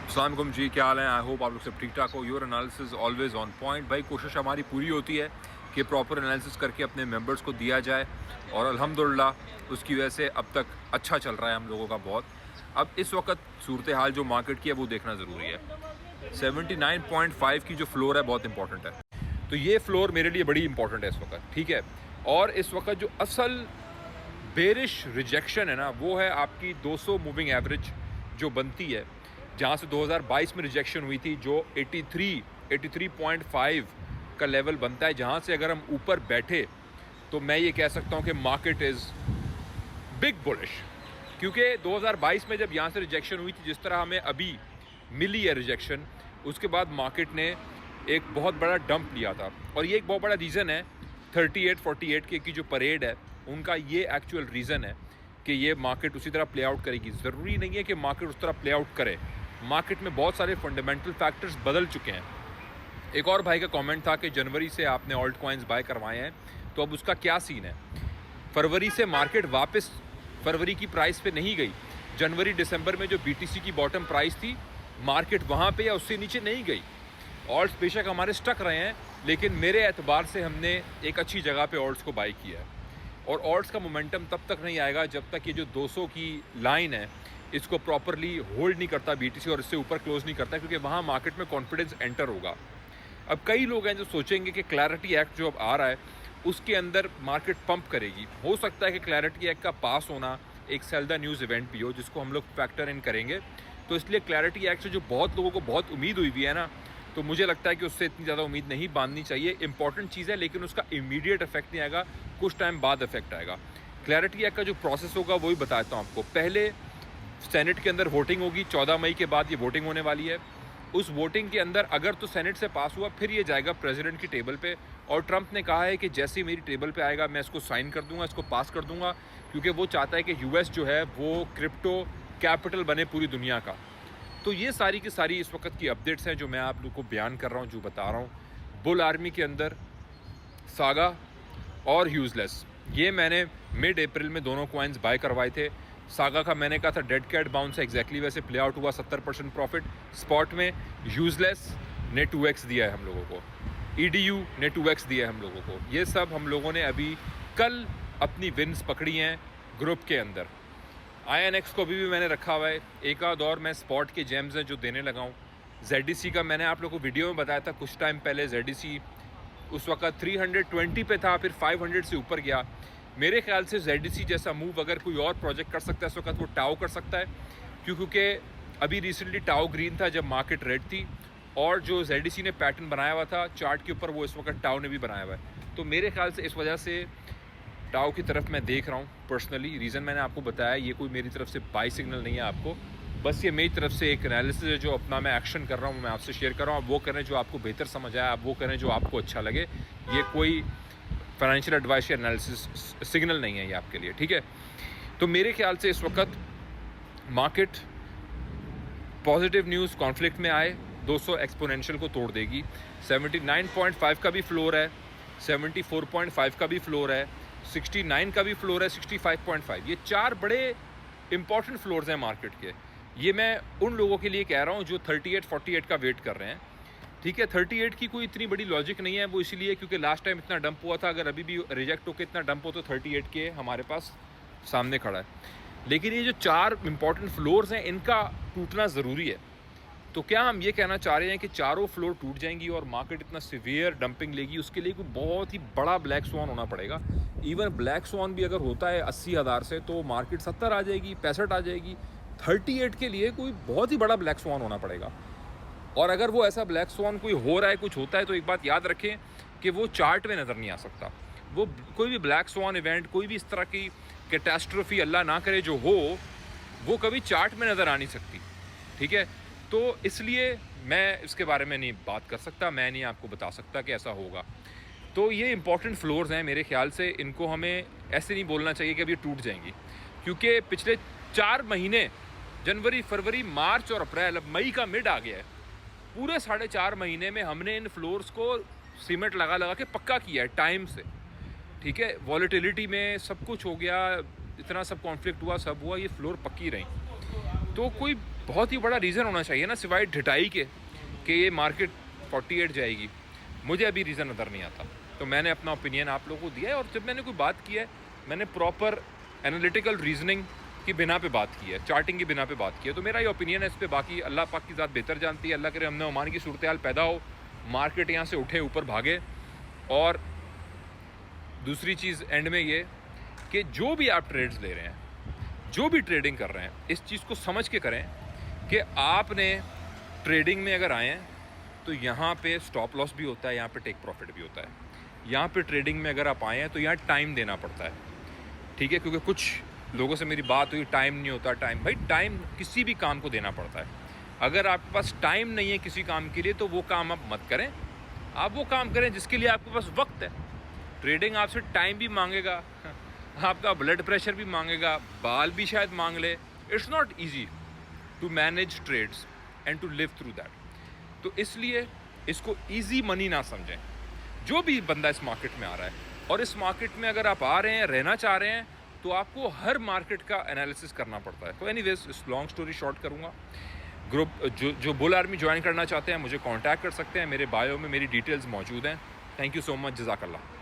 अस्सलाम वालेकुम जी, क्या हाल है? आई होप आप लोग सब ठीक ठाक हो। Your analysis always on point. भाई कोशिश हमारी पूरी होती है कि प्रॉपर एनालिसिस करके अपने मेंबर्स को दिया जाए और अल्हम्दुलिल्लाह उसकी वजह से अब तक अच्छा चल रहा है हम लोगों का बहुत। अब इस वक्त सूरत हाल जो मार्केट की है वो देखना ज़रूरी है। 79.5 की जो फ्लोर है बहुत इंपॉर्टेंट है, तो ये फ्लोर मेरे लिए बड़ी इंपॉर्टेंट है इस वक्त, ठीक है। और इस वक्त जो असल बेरिश रिजेक्शन है ना, वो है आपकी 200 मूविंग एवरेज जो बनती है, जहाँ से 2022 में रिजेक्शन हुई थी, जो 83.5 का लेवल बनता है, जहाँ से अगर हम ऊपर बैठे तो मैं ये कह सकता हूँ कि मार्केट इज़ बिग बुलिश। क्योंकि 2022 में जब यहाँ से रिजेक्शन हुई थी, जिस तरह हमें अभी मिली है रिजेक्शन, उसके बाद मार्केट ने एक बहुत बड़ा डंप लिया था। और ये एक बहुत बड़ा रीज़न है 38-48 के की जो परेड है, उनका ये एक्चुअल रीज़न है कि ये मार्केट उसी तरह प्ले आउट करेगी। ज़रूरी नहीं है कि मार्केट उस तरह प्ले आउट करे, मार्केट में बहुत सारे फंडामेंटल फैक्टर्स बदल चुके हैं। एक और भाई का कमेंट था कि जनवरी से आपने ऑल्ट कॉइन्स बाय करवाए हैं, तो अब उसका क्या सीन है? फरवरी से मार्केट वापस फरवरी की प्राइस पे नहीं गई। जनवरी दिसंबर में जो बीटीसी की बॉटम प्राइस थी, मार्केट वहाँ पे या उससे नीचे नहीं गई। ऑल्ट्स बेशक हमारे स्टक रहे हैं, लेकिन मेरे एतबार से हमने एक अच्छी जगह पे ऑल्ट्स को बाय किया है। और ऑल्ट्स का मोमेंटम तब तक नहीं आएगा जब तक ये जो 200 की लाइन है इसको प्रॉपरली होल्ड नहीं करता बीटीसी और इससे ऊपर क्लोज नहीं करता, क्योंकि वहाँ मार्केट में कॉन्फिडेंस एंटर होगा। अब कई लोग हैं जो सोचेंगे कि क्लैरिटी एक्ट जो अब आ रहा है उसके अंदर मार्केट पंप करेगी। हो सकता है कि क्लैरिटी एक्ट का पास होना एक सेल द न्यूज़ इवेंट भी हो, जिसको हम लोग फैक्टर इन करेंगे। तो इसलिए क्लैरिटी एक्ट से जो बहुत लोगों को बहुत उम्मीद हुई है ना, तो मुझे लगता है कि उससे इतनी ज़्यादा उम्मीद नहीं बांधनी चाहिए। इंपॉर्टेंट चीज़ है, लेकिन उसका इमीडिएट इफेक्ट नहीं आएगा, कुछ टाइम बाद इफेक्ट आएगा। क्लैरिटी एक्ट का जो प्रोसेस होगा वही बताता हूँ आपको। पहले सेनेट के अंदर वोटिंग होगी, 14 मई के बाद ये वोटिंग होने वाली है। उस वोटिंग के अंदर अगर तो सेनेट से पास हुआ, फिर ये जाएगा प्रेसिडेंट की टेबल पे। और ट्रंप ने कहा है कि जैसे ही मेरी टेबल पे आएगा मैं इसको साइन कर दूंगा, इसको पास कर दूंगा, क्योंकि वो चाहता है कि यूएस जो है वो क्रिप्टो कैपिटल बने पूरी दुनिया का। तो ये सारी की सारी इस वक्त की अपडेट्स हैं जो मैं आप लोग को बयान कर रहा हूँ, जो बता रहा हूँ। बुल आर्मी के अंदर सागा और ह्यूजलेस, ये मैंने मिड अप्रैल में दोनों कॉइन्स बाय करवाए थे। सागा का मैंने कहा था डेड कैट बाउंस है, एग्जैक्टली वैसे प्ले आउट हुआ, 70% प्रॉफिट स्पॉट में। ह्यूजलेस ने 2x दिया है हम लोगों को, EDU ने 2x दिया है हम लोगों को। ये सब हम लोगों ने अभी कल अपनी विन्स पकड़ी हैं ग्रुप के अंदर। INX को भी मैंने रखा हुआ है। एक आध और मैं स्पॉट के जेम्स हैं जो देने लगा हूँ। ZDC का मैंने आप लोगों को वीडियो में बताया था कुछ टाइम पहले। ZDC उस वक्त 320 पे था, फिर 500 से ऊपर गया। मेरे ख्याल से ZDC जैसा मूव अगर कोई और प्रोजेक्ट कर सकता है इस वक्त, वो टाओ कर सकता है। क्योंकि अभी रिसेंटली टाओ ग्रीन था जब मार्केट रेड थी, और जो ZDC ने पैटर्न बनाया हुआ था चार्ट के ऊपर, वो इस वक्त टाओ ने भी बनाया हुआ है। तो मेरे ख्याल से इस वजह से टाओ की तरफ मैं देख रहा हूँ पर्सनली। रीज़न मैंने आपको बताया, ये कोई मेरी तरफ से बाई सिग्नल नहीं है आपको, बस ये मेरी तरफ से एक एनालिसिस है जो अपना मैं एक्शन कर रहा हूँ, मैं आपसे शेयर कर रहा हूँ। आप वो करें जो आपको बेहतर समझ आए, आप वो करें जो आपको अच्छा लगे। ये कोई फाइनेंशियल एडवाइस या एनालिसिस सिग्नल नहीं है ये आपके लिए, ठीक है। तो मेरे ख्याल से इस वक्त मार्केट पॉजिटिव न्यूज़ कॉन्फ्लिक्ट में आए 200 एक्सपोनेंशियल को तोड़ देगी। 79.5 का भी फ्लोर है, 74.5 का भी फ्लोर है, 69 का भी फ्लोर है, 65.5। ये चार बड़े इंपॉर्टेंट फ्लोर्स हैं मार्केट के। ये मैं उन लोगों के लिए कह रहा हूँ जो 38-48 का वेट कर रहे हैं, ठीक है। 38 की कोई इतनी बड़ी लॉजिक नहीं है, वो इसीलिए क्योंकि लास्ट टाइम इतना डंप हुआ था। अगर अभी भी रिजेक्ट होकर इतना डंप हो तो 38 के हमारे पास सामने खड़ा है। लेकिन ये जो चार इंपॉर्टेंट फ्लोर्स हैं इनका टूटना ज़रूरी है। तो क्या हम ये कहना चाह रहे हैं कि चारों फ्लोर टूट जाएंगी और मार्केट इतना सीवियर डंपिंग लेगी? उसके लिए कोई बहुत ही बड़ा ब्लैक स्वान होना पड़ेगा। इवन ब्लैक स्वान भी अगर होता है 80,000 से, तो मार्केट 70 आ जाएगी, 65 आ जाएगी। 38 के लिए कोई बहुत ही बड़ा ब्लैक स्वान होना पड़ेगा। और अगर वो ऐसा ब्लैक स्वान कोई हो रहा है, कुछ होता है, तो एक बात याद रखें कि वो चार्ट में नज़र नहीं आ सकता। वो कोई भी ब्लैक स्वान इवेंट, कोई भी इस तरह की कैटास्ट्रोफी अल्लाह ना करे जो हो, वो कभी चार्ट में नज़र आ नहीं सकती, ठीक है। तो इसलिए मैं इसके बारे में नहीं बात कर सकता, मैं नहीं आपको बता सकता कि ऐसा होगा। तो ये इंपॉर्टेंट फ्लोर्स हैं मेरे ख्याल से, इनको हमें ऐसे नहीं बोलना चाहिए कि अब ये टूट जाएंगी, क्योंकि पिछले 4 महीने जनवरी, फरवरी, मार्च और अप्रैल, अब मई का मिड आ गया है, पूरे 4.5 महीने में हमने इन फ्लोर्स को सीमेंट लगा लगा के पक्का किया है टाइम से, ठीक है। वॉलेटिलिटी में सब कुछ हो गया, इतना सब कॉन्फ्लिक्ट हुआ, सब हुआ, ये फ्लोर पक्की रही। तो कोई बहुत ही बड़ा रीज़न होना चाहिए ना, सिवाय ढिठाई के कि ये मार्केट 48 जाएगी। मुझे अभी रीज़न नज़र नहीं आता। तो मैंने अपना ओपिनियन आप लोगों को दिया है, और जब मैंने कोई बात की है मैंने प्रॉपर एनालिटिकल रीजनिंग की बिना पे बात की है, चार्टिंग की बिना पे बात की है। तो मेरा ये ओपिनियन है इस पर। बाकी अल्लाह पाक की ज़ात बेहतर जानती है। अल्लाह करे हमने ओमान की सूरत हाल पैदा हो, मार्केट यहाँ से उठे, ऊपर भागे। और दूसरी चीज़ एंड में ये कि जो भी आप ट्रेड्स ले रहे हैं, जो भी ट्रेडिंग कर रहे हैं, इस चीज़ को समझ के करें कि आपने ट्रेडिंग में अगर आए हैं तो यहाँ पे स्टॉप लॉस भी होता है, यहाँ पे टेक प्रॉफिट भी होता है। यहाँ पे ट्रेडिंग में अगर आप आए हैं तो यहाँ टाइम देना पड़ता है, ठीक है। क्योंकि कुछ लोगों से मेरी बात हुई, टाइम नहीं होता। टाइम भाई, टाइम किसी भी काम को देना पड़ता है। अगर आपके पास टाइम नहीं है किसी काम के लिए तो वो काम आप मत करें। आप वो काम करें जिसके लिए आपके पास वक्त है। ट्रेडिंग आपसे टाइम भी मांगेगा, आपका ब्लड प्रेशर भी मांगेगा, बाल भी शायद मांग ले। It's not easy to manage trades and to live through that. तो इसलिए इसको ईजी मनी ना समझें। जो भी बंदा इस मार्केट में आ रहा है, और इस मार्केट में अगर आप आ रहे हैं, रहना चाह रहे हैं, तो आपको हर मार्केट का एनालिसिस करना पड़ता है। तो एनीवेज, इस लॉन्ग स्टोरी शॉर्ट करूँगा। ग्रुप जो बुल आर्मी ज्वाइन करना चाहते हैं मुझे कांटेक्ट कर सकते हैं। मेरे बायो में मेरी डिटेल्स मौजूद हैं। थैंक यू सो मच, जज़ाकल्लाह।